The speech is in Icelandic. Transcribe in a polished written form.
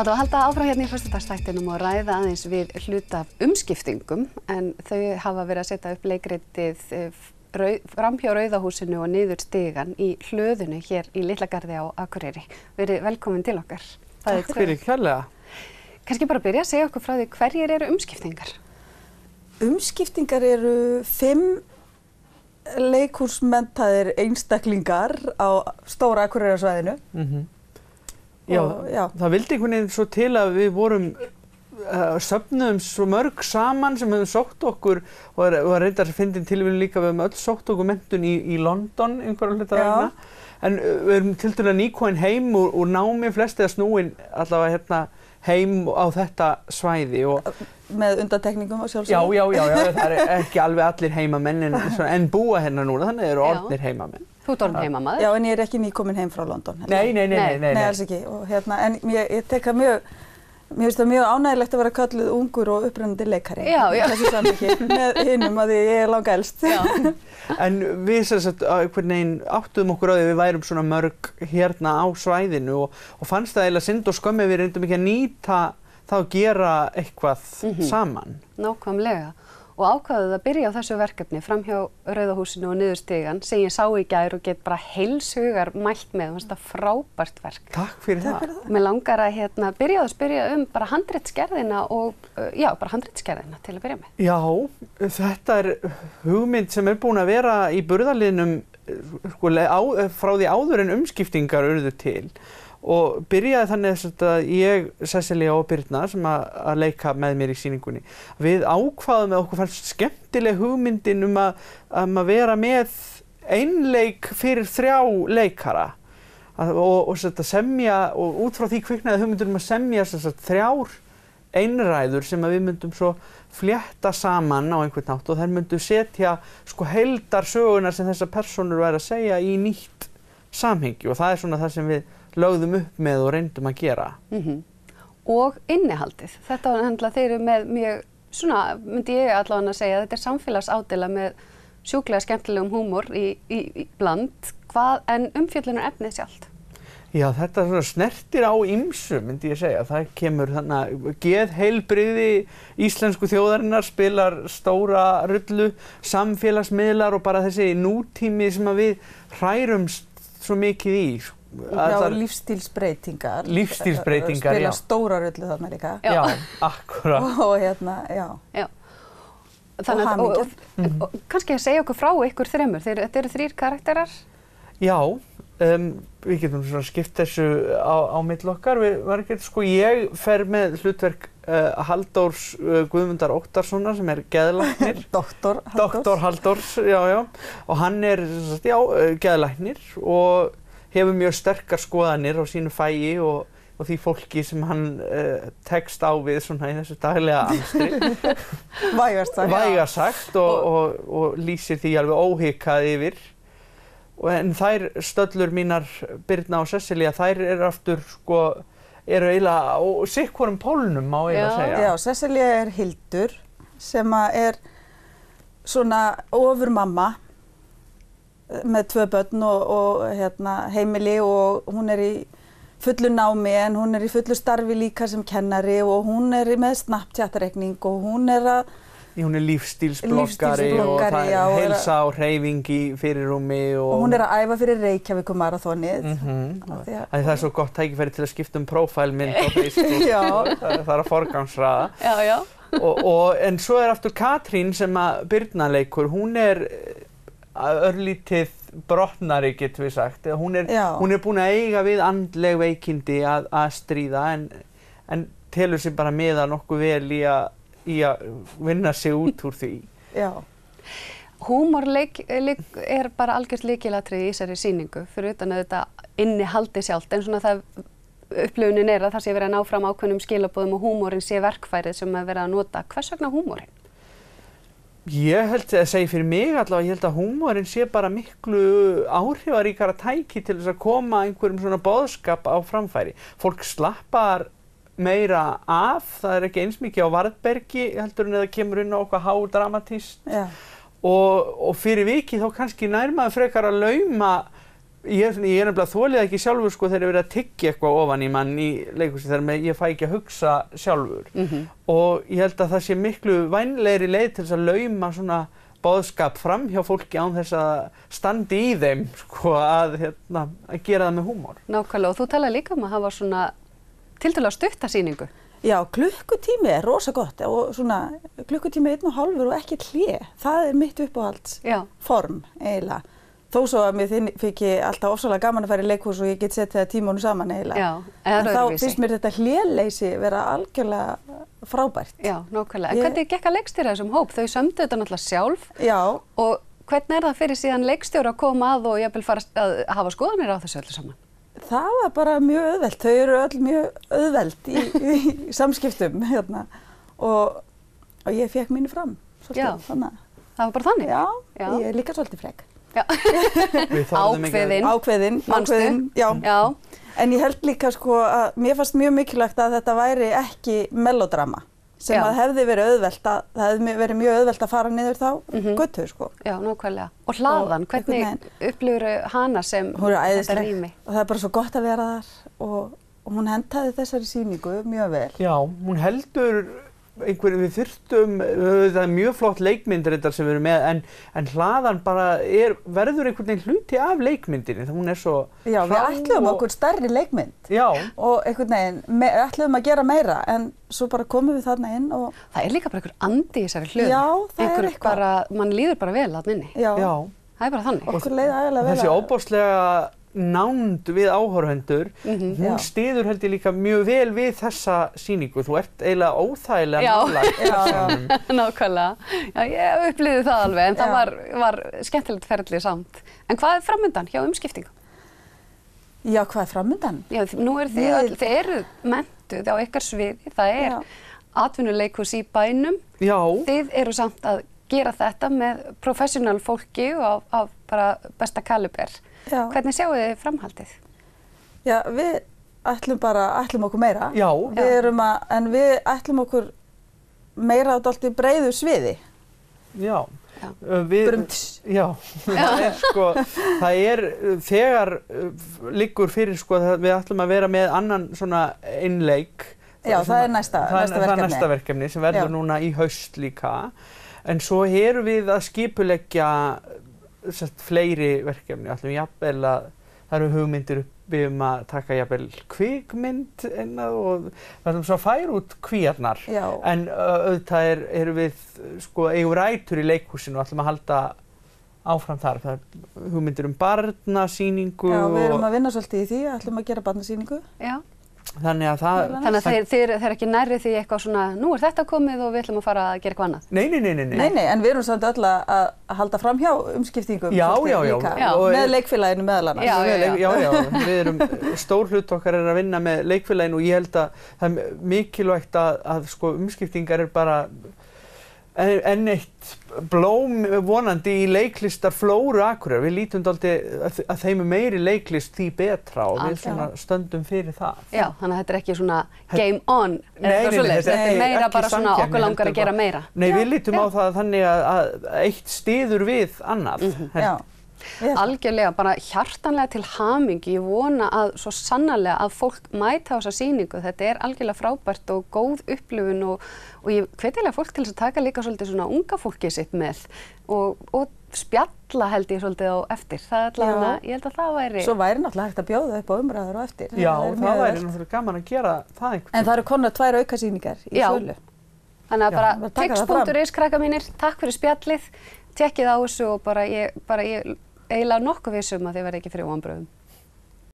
Það var að halda áfram hérna í föstudagsþættinum og ræða aðeins við hluta af umskiptingum en þau hafa verið að setja upp leikritið framhjá Rauðahúsinu og niður stigann í hlöðunu hér í Litlagarði á Akureyri. Verið velkomin til okkar. Takk fyrir kærlega. Kannski bara byrja að segja okkur frá því hverjir eru umskiptingar? Umskiptingar eru 5 leikhúsmenntaðir einstaklingar á stóra Akureyrarsvæðinu. Já, það vildi einhvern veginn svo til að við vorum söfnuðum svo mörg saman sem höfum sótt okkur og reyndar fyndin tilvíðin líka við höfum öll sótt okkur menntun í London einhverja hluta vegna. En við erum tiltölulega nýkomin heim úr námi, flest eða snúin allavega hérna heim á þetta svæði og með undantekningum að sjálfsögðu. Já, það er ekki alveg allir heimamenn en búa hérna núna, þannig eru orðnir heimamenn. Þú ert orðin heimamaður? Já, en ég er ekki nýkomin heim frá London. Nei, alls ekki. Og en ég tek það mér finnst það mjög ánægilegt að vera kölluð ungur og upprennandi leikari. Já. Þessu samhengi með hinum að ég er langelst. En við einhvern veginn áttuðum okkur á því að við værum svona mörg hérna á svæðinu og fannst það eiginlega synd og skömmi við reyndum ekki að nýta það að gera eitthvað saman. Nákvæmlega. Og ákvaðuð að byrja á þessu verkefni framhjá Rauðahúsinu og niður stigann sem ég sá í gær og get bara heilshugar mælt með. Það er frábært verk. Takk fyrir það. Mér langar að byrja bara handritsgerðina og bara handritsgerðina til að byrja með. Já, þetta er hugmynd sem er búin að vera í burðarliðnum frá því áður en umskiptingar urðu til. Og byrjaði þannig að ég, Sesselja og Birna sem að leika með mér í sýningunni, við ákváðum að okkur fannst skemmtileg hugmyndin að vera með einleik fyrir 3 leikara og semja og út frá því kviknaði hugmyndin að semja 3 einræður sem að við myndum svo flétta saman á einhvern hátt og þær myndu setja heildarsögunar sem þessar persónur væru að segja í nýtt samhengi og það er svona það sem við lögðum upp með og reyndum að gera. Og innihaldið. Þetta var þeir eru með mjög, myndi ég allavega að segja, þetta er samfélagsádeila með sjúklega skemmtilegum húmor í bland, en umfjöllunar efnið sjálft. Já, þetta snertir á ýmsu, myndi ég segja. Það kemur geðheilbrigði íslensku þjóðarinnar spilar stóra rullu, samfélagsmiðlar og bara þessi nútími sem að við hrærumst svo mikið í. Já, lífstílsbreytingar. Lífstílsbreytingar, spila stóra rullu þarna líka. Já, akkúrat. Og Já. Þannig og kannski að segja okkur frá ykkur 3. Þetta eru 3 karakterar? Já, við getum skipt þessu á milli okkar. Ég fer með hlutverk Halldórs Guðmundar Óttarssonar sem er geðlæknir. Doktor Halldórs, já. Og hann er, geðlæknir og hefur mjög sterkar skoðanir á sínu fagi og því fólki sem hann tekst á við í þessu daglega amstri. Vægast sagt og lýsir því alveg óhikað yfir. En þær stöllur mínar, Birna og Sesselja, þær eru aftur eru eiginlega á sitt-hvorum pólnum má eiginlega segja. Já, Sesselja er Hildur sem er svona ofurmamma með 2 börn og heimili og hún er í fullu námi en hún er í fullu starfi líka sem kennari og hún er með Snapchat-reikning og hún er lífstílsbloggari og það er heilsa og hreyfing í fyrirrúmi og hún er að æfa fyrir Reykjavíkurmaraþonið. Það er svo gott tækifæri til að skipta prófælmynd á Facebook. Það er að forgangsraða. Já. En svo er aftur Katrín sem að Birna leikur, hún er örlítið brotnari getum við sagt. Hún er búin að eiga við andleg veikindi að stríða en telur sig bara miða nokkuð vel í að vinna sig út úr því. Já. Húmorleik er bara algjört lykilatriði í þessari sýningu fyrir utan að þetta innihaldi sjálft en svona það upplifunin er að það sé verið að ná fram ákveðnum skilaboðum og húmorinn sé verkfærið sem er verið að nota. Hvers vegna húmorinn? Ég held að segja fyrir mig allavega, ég held að húmorinn sé bara miklu áhrifaríkara tæki til þess að koma einhverjum svona boðskap á framfæri. Fólk slappar meira af, það er ekki eins mikið á varðbergi heldur en það kemur inn á eitthvað hádramatískt. Og fyrir vikið þá kannski nær maður frekar að lauma Ég er nefnilega þolið ekki sjálfur sko þegar ég verið að tyggja eitthvað ofan í mann í leikhúsi þegar ég fæ ekki að hugsa sjálfur. Og ég held að það sé miklu vænlegri leið til þess að lauma svona boðskap fram hjá fólki án þess að standi í þeim sko að gera það með húmor. Nákvæmlega, og þú talaði líka að hafa svona tiltölulega stutta sýningu. Já, klukkutími er rosa gott og svona klukkutími 1,5 og ekki hlé. Það mitt uppáhaldsform eiginlega. Þó svo að mér fikk ég alltaf ofsalega gaman að fara í leikhús og ég get sett það tímunum saman eiginlega. En þá finnst mér þetta hléleysi vera algjörlega frábært. Já, nákvæmlega. En hvernig gekk að leikstýra þessum hóp? Þau sömdu þetta náttúrulega sjálf. Já. Og hvernig það fyrir síðan leikstjóri að koma að og jafnvel fara að hafa skoðanir á þessu öllu saman? Það var bara mjög auðvelt. Þau eru öll mjög auðveld í samskiptum og ég fekk mínu fram. Já, það var bara þannig? Já, ég er líka svolítið frek. Ákveðin, já. En ég held líka sko að mér fannst mjög mikilvægt að þetta væri ekki melodrama sem að hefði verið auðvelt það hefði verið mjög auðvelt að fara niður þá götu sko. Já, nákvæmlega. Og hlaðan, hvernig upplifir hana sem þetta rými? Og það er bara svo gott að vera þar og hún hentaði þessari sýningu mjög vel. Já, hún heldur við þurftum, það er mjög flott leikmyndir þetta sem við erum með en hlaðan bara verður einhvern veginn hluti af leikmyndinni, hún er svo Já, við ætluðum okkur stærri leikmynd og einhvern veginn ætluðum að gera meira en svo bara komum við þarna inn og það er líka bara einhver andi í þessari hlöðu. Já, það er eitthvað mann líður bara vel þarna inni. Já, það er bara þannig. Okkur leið ægilega vel. Þessi óbáslega nánd við áhorfendur, hún styður held ég líka mjög vel við þessa sýningu. Þú ert eiginlega óþægilega nálægt. Nákvæmlega. Já, ég upplifði það alveg, en það var skemmtilegt ferlið samt. En hvað er framundan hjá umskiptingum? Já, hvað er framundan? Já, nú þið eru menntuð á ykkar sviði, það er atvinnuleikhús í bænum. Já. Þið eru samt að gera þetta með professional fólki og á bara besta kaliber. Já. Hvernig sjáu þið framhaldið? Já, við ætlum okkur meira. Já. En við ætlum okkur meira á dálítið breiðu sviði. Já. Það þegar liggur fyrir sko að við ætlum að vera með annan svona einleik. Já, það er næsta verkefni. Það er næsta verkefni sem verður núna í haust líka. En svo erum við að skipuleggja fleiri verkefni, ætlum jafnvel að það eru hugmyndir við að taka jafnvel kvikmynd og við ætlum svo að færa út kvíarnar. En auðvitað erum við eigum rætur í leikhúsinu og ætlum að halda áfram þar. Það er hugmyndir barnasýningu. Já, við erum að vinna svolítið í því, ætlum að gera barnasýningu. Já. Þannig að þið er ekki nærri því eitthvað svona, nú er þetta komið og við ætlum að fara að gera eitthvað annað. Nei, en við erum samt öll að halda fram hjá umskiptingum líka, með leikfélaginu meðal annars. Já, við erum, stór hlut okkar er að vinna með leikfélaginu og ég held að það er mikilvægt að sko umskiptingar er bara enn eitt blóm vonandi í leiklistarflóru Akureyrar. Við lítum dálítið að þeim meiri leiklist því betra og við svona stöndum fyrir það. Já, þannig að þetta er ekki svona game on eða eitthvað svoleiðis. Þetta er meira bara svona okkur langar að gera meira. Nei, við lítum á það þannig að eitt styður við annað. Já. Algjörlega, bara hjartanlega til hamingju. Ég vona að svo sannarlega að fólk mæta á þessa sýningu. Þetta er algjörlega frábært og góð upplifun og ég hvetilega fólk til þess að taka líka svolítið svona unga fólkið sitt með og spjalla held ég svolítið á eftir. Það er allavega, ég held að það væri... Svo væri náttúrulega hægt að bjóða upp á umræður á eftir. Já, það væri náttúrulega gaman að gera það einhvern veginn. En það eru komnar 2 aukasýningar í sölu. Þannig að bara tix.is krakkar mínir, takk fyrir spjallið, tekkið á þessu og bara ég eiginlega nokkuð viss að þið verði ekki fyrir vonbrigðum.